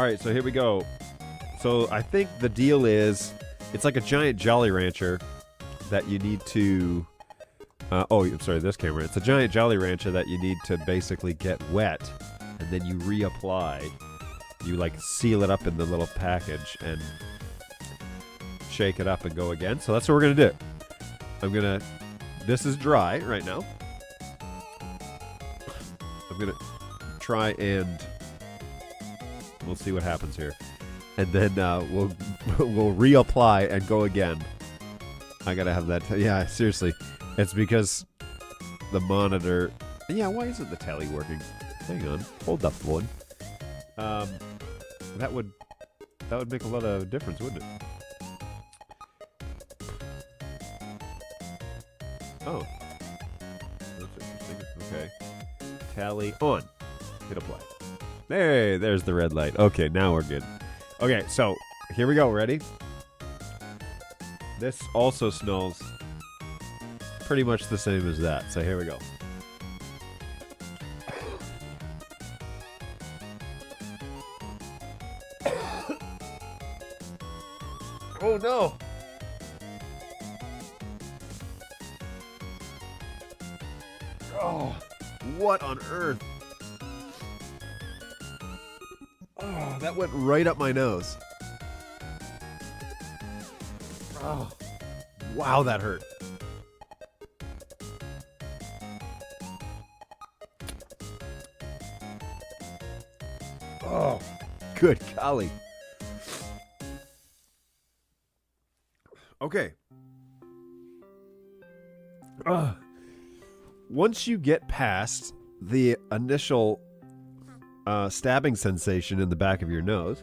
All right, so here we go. So I think the deal is it's like a giant Jolly Rancher that you need to... oh, I'm sorry, this camera. It's a giant Jolly Rancher that you need to basically get wet, and then you reapply. You, like, seal it up in the little package and shake it up and go again. So that's what we're going to do. I'm going to... This is dry right now. I'm going to try and... We'll see what happens here. And then we'll reapply and go again. I gotta have that. Yeah, seriously. It's because the monitor... Yeah, why isn't the telly working? Hang on. Hold up, one. That would make a lot of difference, wouldn't it? Oh. That's interesting. Okay. Tally on. Hit apply. Hey, there's the red light. Okay, now we're good. Okay, so here we go. Ready? This also smells pretty much the same as that. So here we go. Oh no! Oh, what on earth? Oh, that went right up my nose. Oh, wow, that hurt. Oh, good golly. Okay. Once you get past the initial stabbing sensation in the back of your nose,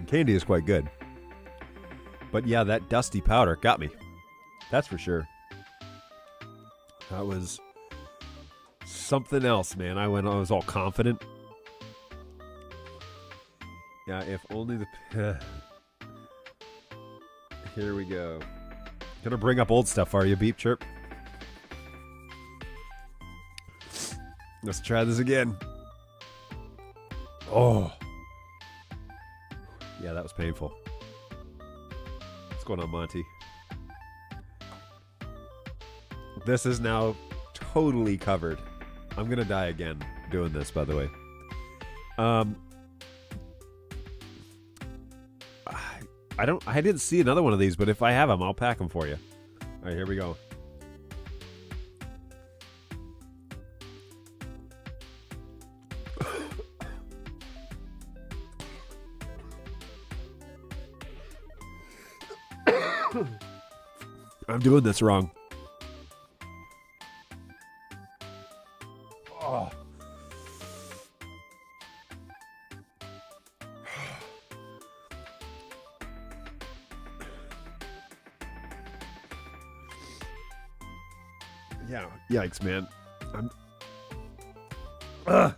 candy is quite good. But yeah, that dusty powder got me. That's for sure. That was something else, man. I was all confident. Yeah, if only the... Here we go. Gonna bring up old stuff, are you, Beep Chirp? Let's try this again. Oh. Yeah, that was painful. What's going on, Monty? This is now totally covered. I'm gonna die again doing this, by the way. I didn't see another one of these, but if I have them, I'll pack them for you. All right, here we go. I'm doing this wrong. Oh. Yeah, yikes, man. I'm... Oh.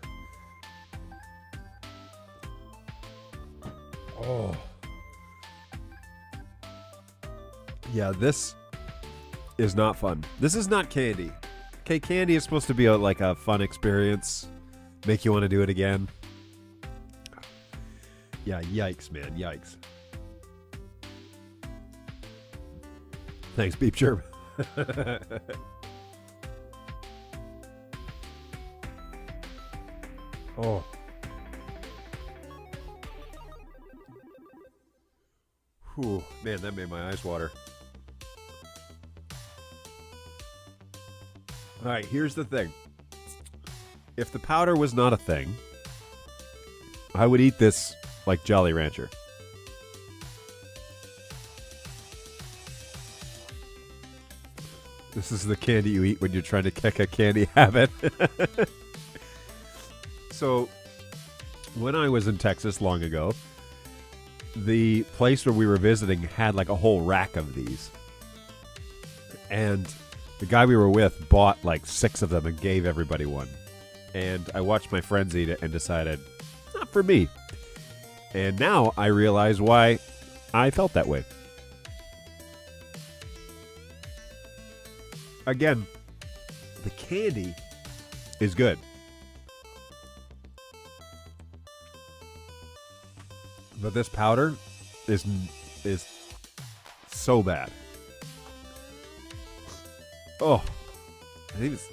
Yeah, this is not fun. This is not candy. Okay, candy is supposed to be like a fun experience. Make you want to do it again. Yeah, yikes, man. Yikes. Thanks, Beep Chirp. Oh. Whew, man, that made my eyes water. All right, here's the thing. If the powder was not a thing, I would eat this like Jolly Rancher. This is the candy you eat when you're trying to kick a candy habit. So, when I was in Texas long ago, the place where we were visiting had like a whole rack of these. And the guy we were with bought like 6 of them and gave everybody one. And I watched my friends eat it and decided, not for me. And now I realize why I felt that way. Again, the candy is good. But this powder is so bad. Oh, I think it's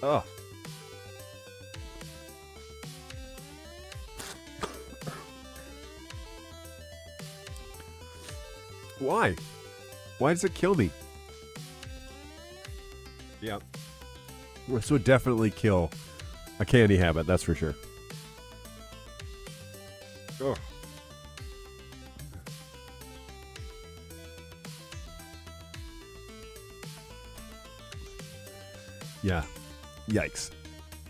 Why? Why does it kill me? Yeah. This would definitely kill a candy habit, that's for sure. Oh. Yeah. Yikes.